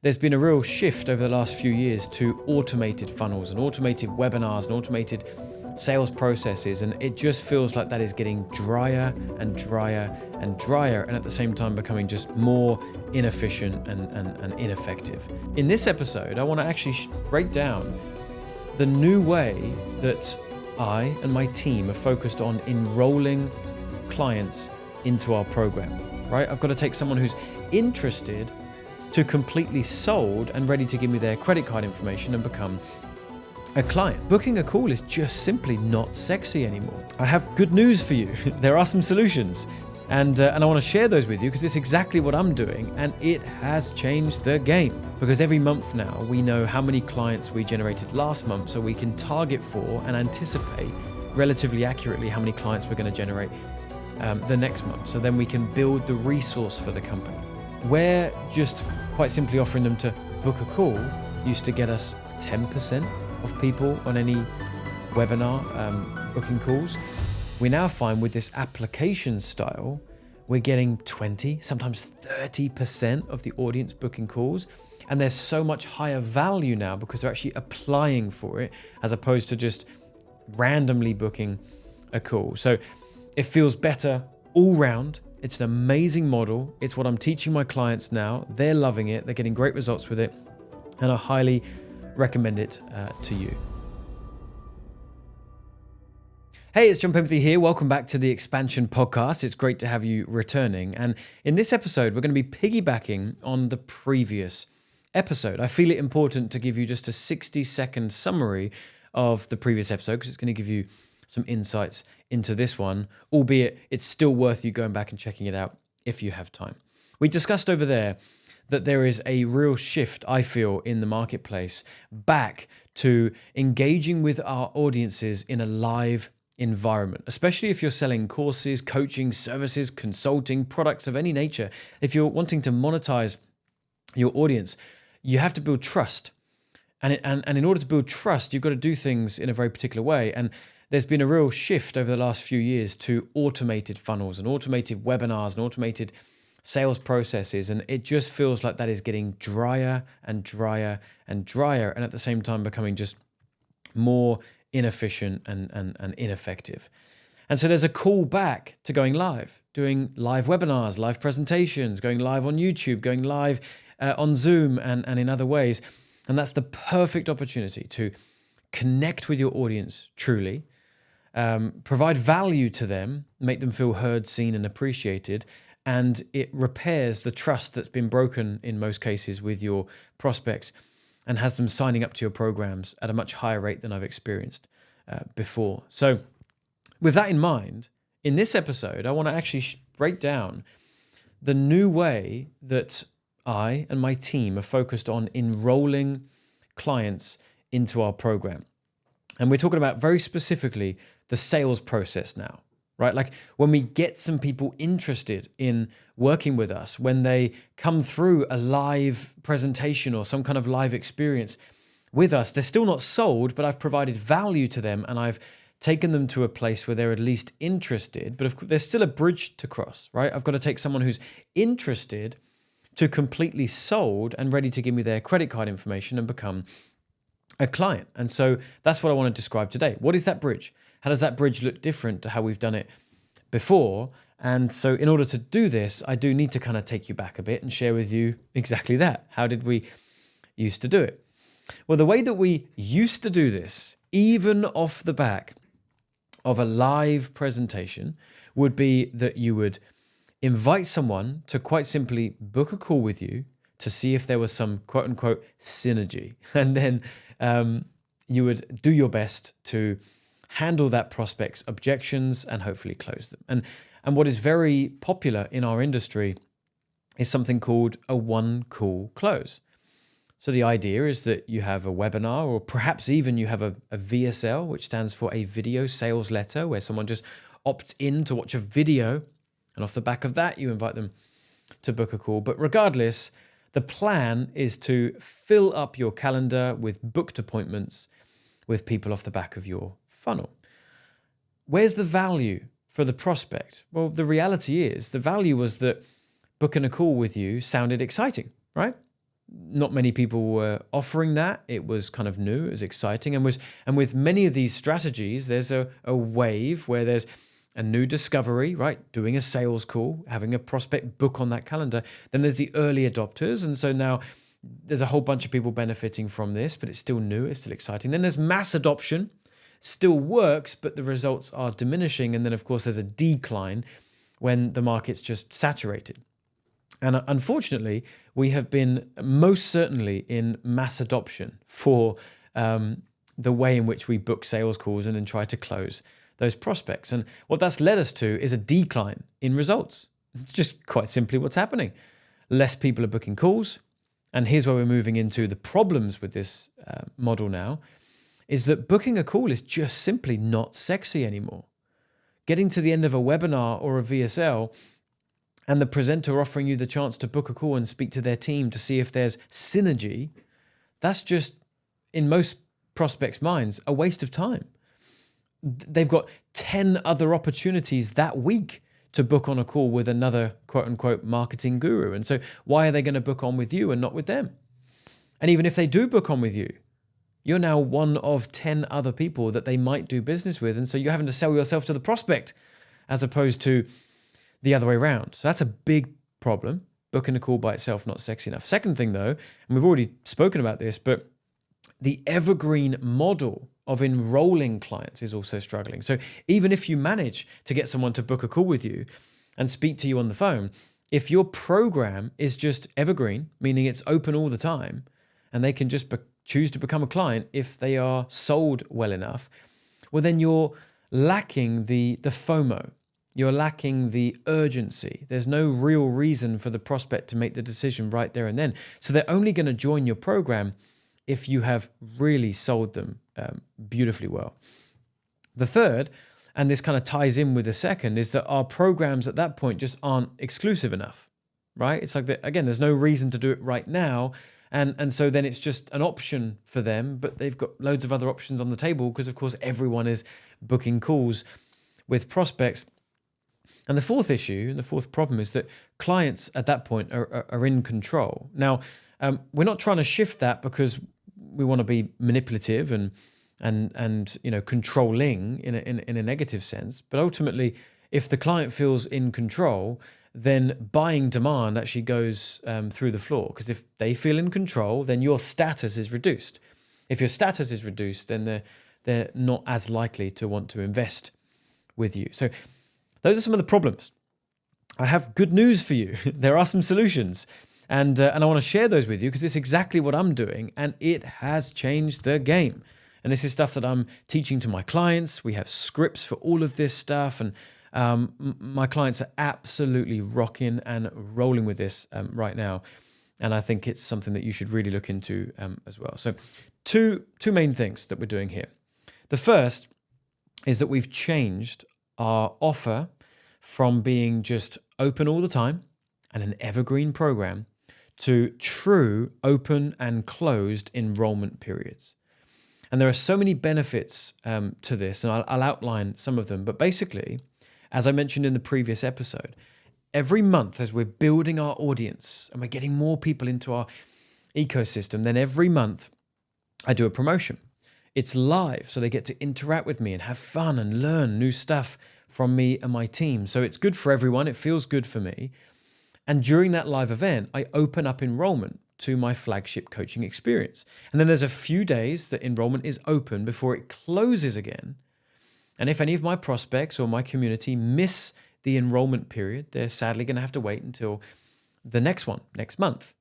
There's been a real shift over the last few years to automated funnels and automated webinars and automated sales processes, and it just feels like that is getting drier and drier and drier, and at the same time becoming just more inefficient and ineffective. In this episode, I want to actually break down the new way that I and my team are focused on enrolling clients into our program, right? I've got to take someone who's interested to completely sold and ready to give me their credit card information and become a client. Booking a call is just simply not sexy anymore. I have good news for you. There are some solutions, and I want to share those with you because it's exactly what I'm doing, and it has changed the game. Because every month now, we know how many clients we generated last month, so we can target for and anticipate relatively accurately how many clients we're going to generate the next month. So then we can build the resource for the company. Where just quite simply offering them to book a call used to get us 10% of people on any webinar booking calls, we now find with this application style, we're getting 20, sometimes 30% of the audience booking calls. And there's so much higher value now because they're actually applying for it as opposed to just randomly booking a call. So it feels better all round. It's an amazing model. It's what I'm teaching my clients now. They're loving it. They're getting great results with it. And I highly recommend it to you. Hey, it's Jon Penberthy here. Welcome back to the Expansion Podcast. It's great to have you returning. And in this episode, we're going to be piggybacking on the previous episode. I feel it important to give you just a 60-second summary of the previous episode because it's going to give you some insights into this one, albeit it's still worth you going back and checking it out if you have time. We discussed over there that there is a real shift, I feel, in the marketplace back to engaging with our audiences in a live environment, especially if you're selling courses, coaching, services, consulting, products of any nature. If you're wanting to monetize your audience, you have to build trust. And in order to build trust, you've got to do things in a very particular way. And there's been a real shift over the last few years to automated funnels and automated webinars and automated sales processes. And it just feels like that is getting drier and drier and drier, and at the same time becoming just more inefficient and ineffective. And so there's a call back to going live, doing live webinars, live presentations, going live on YouTube, going live on Zoom and in other ways. And that's the perfect opportunity to connect with your audience truly, provide value to them, make them feel heard, seen, and appreciated, and it repairs the trust that's been broken in most cases with your prospects and has them signing up to your programs at a much higher rate than I've experienced before. So with that in mind, in this episode, I want to actually break down the new way that I and my team are focused on enrolling clients into our program. And we're talking about very specifically the sales process now, right? Like when we get some people interested in working with us, when they come through a live presentation or some kind of live experience with us, they're still not sold, but I've provided value to them and I've taken them to a place where they're at least interested, but there's still a bridge to cross, right? I've got to take someone who's interested to completely sold and ready to give me their credit card information and become a client. And so that's what I want to describe today. What is that bridge? How does that bridge look different to how we've done it before? And so in order to do this, I do need to kind of take you back a bit and share with you exactly that. How did we used to do it? Well, the way that we used to do this, even off the back of a live presentation, would be that you would invite someone to quite simply book a call with you to see if there was some quote unquote synergy. And then you would do your best to handle that prospect's objections and hopefully close them. And what is very popular in our industry is something called a one call close. So the idea is that you have a webinar, or perhaps even you have a VSL, which stands for a video sales letter, where someone just opts in to watch a video. And off the back of that, you invite them to book a call. But regardless, the plan is to fill up your calendar with booked appointments with people off the back of your funnel. Where's the value for the prospect? Well, the reality is the value was that booking a call with you sounded exciting, right? Not many people were offering that. It was kind of new, it was exciting. And with many of these strategies, there's a wave where there's a new discovery, right? Doing a sales call, having a prospect book on that calendar. Then there's the early adopters. And so now there's a whole bunch of people benefiting from this, but it's still new, it's still exciting. Then there's mass adoption, still works, but the results are diminishing. And then, of course, there's a decline when the market's just saturated. And unfortunately, we have been most certainly in mass adoption for the way in which we book sales calls and then try to close those prospects. And what that's led us to is a decline in results. It's just quite simply what's happening. Less people are booking calls. And here's where we're moving into the problems with this model now, is that booking a call is just simply not sexy anymore. Getting to the end of a webinar or a VSL and the presenter offering you the chance to book a call and speak to their team to see if there's synergy, that's just, in most prospects' minds, a waste of time. They've got 10 other opportunities that week to book on a call with another quote-unquote marketing guru. And so why are they going to book on with you and not with them? And even if they do book on with you, you're now one of 10 other people that they might do business with. And so you're having to sell yourself to the prospect as opposed to the other way around. So that's a big problem. Booking a call by itself, not sexy enough. Second thing though, and we've already spoken about this, but the evergreen model of enrolling clients is also struggling. So even if you manage to get someone to book a call with you and speak to you on the phone, if your program is just evergreen, meaning it's open all the time, and they can just choose to become a client if they are sold well enough, well, then you're lacking the FOMO. You're lacking the urgency. There's no real reason for the prospect to make the decision right there and then. So they're only going to join your program if you have really sold them beautifully well. The third, and this kind of ties in with the second, is that our programs at that point just aren't exclusive enough, right? It's like, again, there's no reason to do it right now. And so then it's just an option for them, but they've got loads of other options on the table because, of course, everyone is booking calls with prospects. And the fourth issue, the fourth problem, is that clients at that point are in control. Now, we're not trying to shift that because we want to be manipulative and controlling in a negative sense. But ultimately, if the client feels in control, then buying demand actually goes through the floor. Because if they feel in control, then your status is reduced. If your status is reduced, then they're not as likely to want to invest with you. So those are some of the problems. I have good news for you. There are some solutions. And I want to share those with you because it's exactly what I'm doing. And it has changed the game. And this is stuff that I'm teaching to my clients. We have scripts for all of this stuff. And my clients are absolutely rocking and rolling with this right now. And I think it's something that you should really look into as well. So two main things that we're doing here. The first is that we've changed our offer from being just open all the time and an evergreen program to true open and closed enrollment periods. And there are so many benefits to this, and I'll outline some of them. But basically, as I mentioned in the previous episode, every month as we're building our audience and we're getting more people into our ecosystem, then every month I do a promotion. It's live, so they get to interact with me and have fun and learn new stuff from me and my team. So it's good for everyone. It feels good for me. And during that live event, I open up enrollment to my flagship coaching experience. And then there's a few days that enrollment is open before it closes again. And if any of my prospects or my community miss the enrollment period, they're sadly going to have to wait until the next one, next month.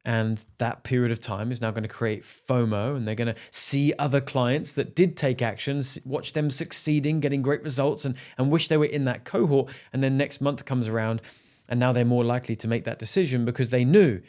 And that period of time is now going to create FOMO, and they're going to see other clients that did take action, watch them succeeding, getting great results, and wish they were in that cohort. And then next month comes around, and now they're more likely to make that decision because they knew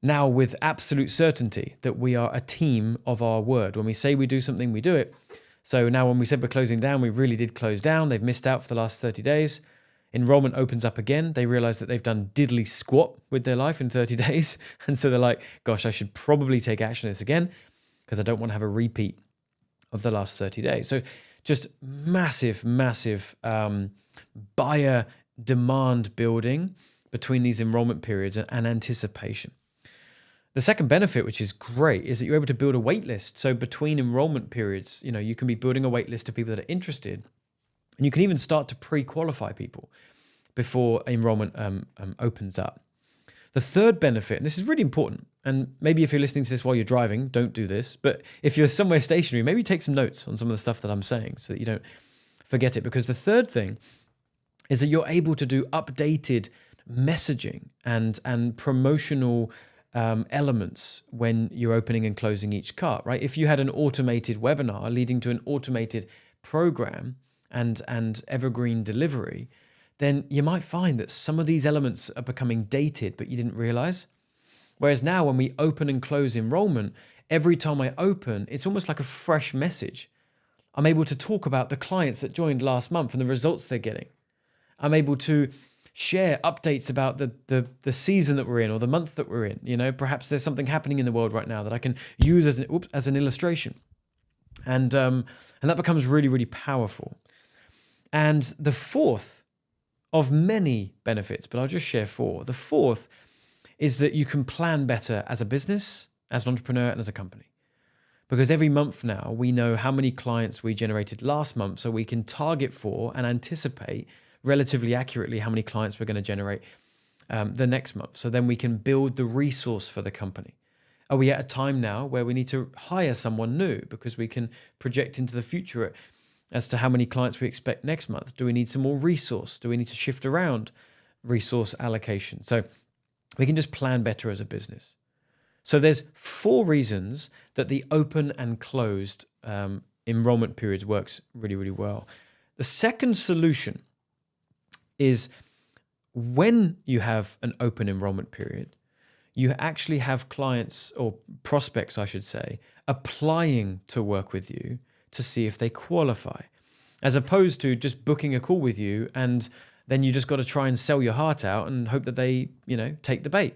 now with absolute certainty that we are a team of our word. When we say we do something, we do it. So now when we said we're closing down, we really did close down. They've missed out for the last 30 days. Enrollment opens up again. They realize that they've done diddly squat with their life in 30 days. And so they're like, gosh, I should probably take action on this again because I don't want to have a repeat of the last 30 days. So just massive buyer demand building between these enrollment periods and anticipation. The second benefit, which is great, is that you're able to build a wait list. So between enrollment periods, you can be building a wait list of people that are interested, and you can even start to pre-qualify people before enrollment opens up. The third benefit, and this is really important, and maybe if you're listening to this while you're driving, don't do this, but if you're somewhere stationary, maybe take some notes on some of the stuff that I'm saying so that you don't forget it, because the third thing is that you're able to do updated messaging and promotional elements when you're opening and closing each cart, right? If you had an automated webinar leading to an automated program and evergreen delivery, then you might find that some of these elements are becoming dated, but you didn't realize. Whereas now when we open and close enrollment, every time I open, it's almost like a fresh message. I'm able to talk about the clients that joined last month and the results they're getting. I'm able to share updates about the season that we're in or the month that we're in. Perhaps there's something happening in the world right now that I can use as an illustration. And that becomes really, really powerful. And the fourth of many benefits, but I'll just share four. The fourth is that you can plan better as a business, as an entrepreneur, and as a company. Because every month now, we know how many clients we generated last month, so we can target for and anticipate relatively accurately how many clients we're going to generate the next month. So then we can build the resource for the company. Are we at a time now where we need to hire someone new because we can project into the future as to how many clients we expect next month? Do we need some more resource? Do we need to shift around resource allocation? So we can just plan better as a business. So there's 4 reasons that the open and closed enrollment periods works really, really well. The second solution is when you have an open enrollment period, you actually have clients or prospects, I should say, applying to work with you to see if they qualify, as opposed to just booking a call with you and then you just got to try and sell your heart out and hope that they, take the bait.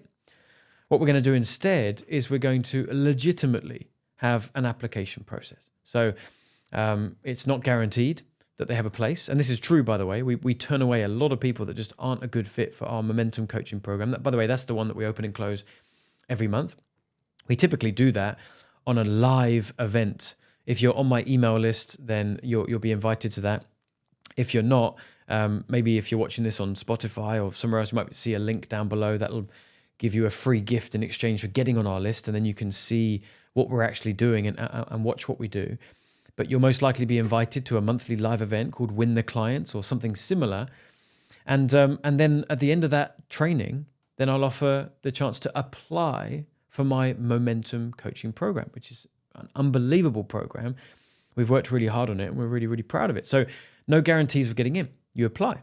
What we're going to do instead is we're going to legitimately have an application process. So it's not guaranteed that they have a place. And this is true, by the way. We turn away a lot of people that just aren't a good fit for our momentum coaching program. By the way, that's the one that we open and close every month. We typically do that on a live event. If you're on my email list, then you'll be invited to that. If you're not, maybe if you're watching this on Spotify or somewhere else, you might see a link down below that'll give you a free gift in exchange for getting on our list, and then you can see what we're actually doing and watch what we do. But you'll most likely be invited to a monthly live event called Win the Clients or something similar. And then at the end of that training, then I'll offer the chance to apply for my momentum coaching program, which is an unbelievable program. We've worked really hard on it and we're really, really proud of it. So no guarantees of getting in. You apply.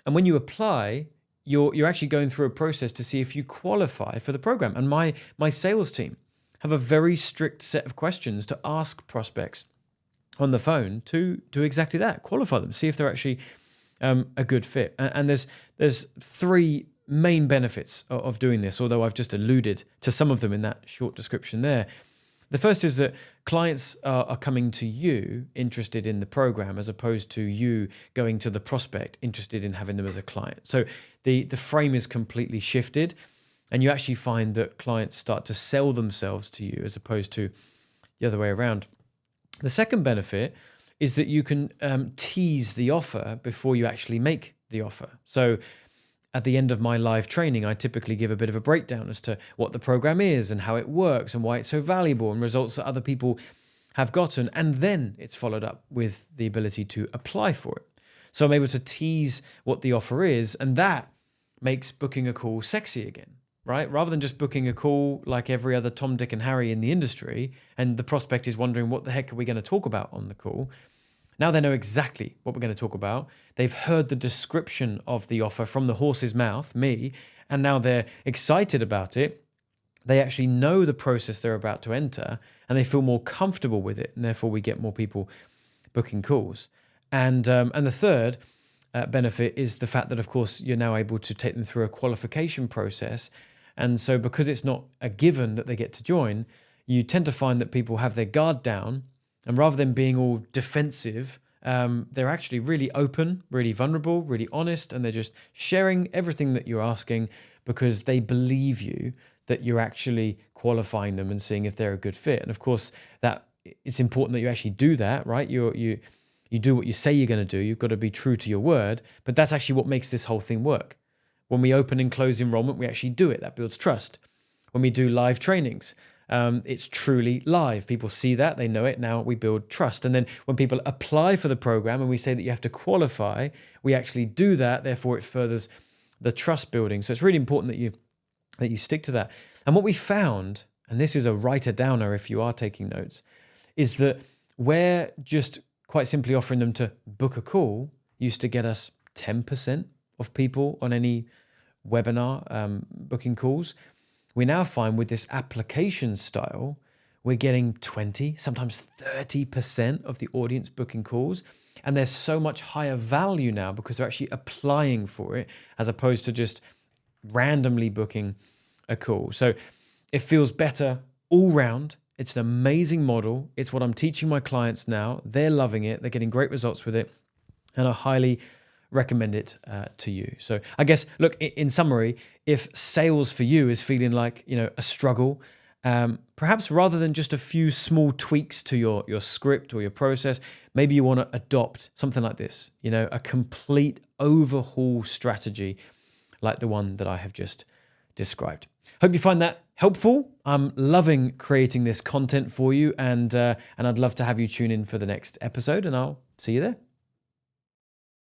And when you apply, you're actually going through a process to see if you qualify for the program. And my sales team have a very strict set of questions to ask prospects on the phone to do exactly that, qualify them, see if they're actually a good fit. And there's 3 main benefits of doing this, although I've just alluded to some of them in that short description there. The first is that clients are coming to you interested in the program as opposed to you going to the prospect interested in having them as a client. So the frame is completely shifted, and you actually find that clients start to sell themselves to you as opposed to the other way around. The second benefit is that you can tease the offer before you actually make the offer. So at the end of my live training, I typically give a bit of a breakdown as to what the program is and how it works and why it's so valuable and results that other people have gotten. And then it's followed up with the ability to apply for it. So I'm able to tease what the offer is, and that makes booking a call sexy again, right? Rather than just booking a call like every other Tom, Dick and Harry in the industry, and the prospect is wondering what the heck are we going to talk about on the call. Now they know exactly what we're going to talk about. They've heard the description of the offer from the horse's mouth, me, and now they're excited about it. They actually know the process they're about to enter, and they feel more comfortable with it, and therefore we get more people booking calls. And the third benefit is the fact that, of course, you're now able to take them through a qualification process. And so because it's not a given that they get to join, you tend to find that people have their guard down, and rather than being all defensive, they're actually really open, really vulnerable, really honest, and they're just sharing everything that you're asking because they believe you that you're actually qualifying them and seeing if they're a good fit. And of course, that it's important that you actually do that, right? You do what you say you're going to do. You've got to be true to your word. But that's actually what makes this whole thing work. When we open and close enrollment, we actually do it. That builds trust. When we do live trainings, it's truly live. People see that, they know it. Now we build trust. And then when people apply for the program and we say that you have to qualify, we actually do that. Therefore, it furthers the trust building. So it's really important that you stick to that. And what we found, and this is a writer-downer if you are taking notes, is that where just quite simply offering them to book a call used to get us 10% of people on any webinar booking calls, we now find with this application style, we're getting 20, sometimes 30% of the audience booking calls. And there's so much higher value now because they're actually applying for it as opposed to just randomly booking a call. So it feels better all round. It's an amazing model. It's what I'm teaching my clients now. They're loving it. They're getting great results with it. And I highly recommend it to you. So I guess, look, in summary, if sales for you is feeling like, a struggle, perhaps rather than just a few small tweaks to your script or your process, maybe you want to adopt something like this, a complete overhaul strategy like the one that I have just described. Hope you find that helpful. I'm loving creating this content for you, and I'd love to have you tune in for the next episode, and I'll see you there.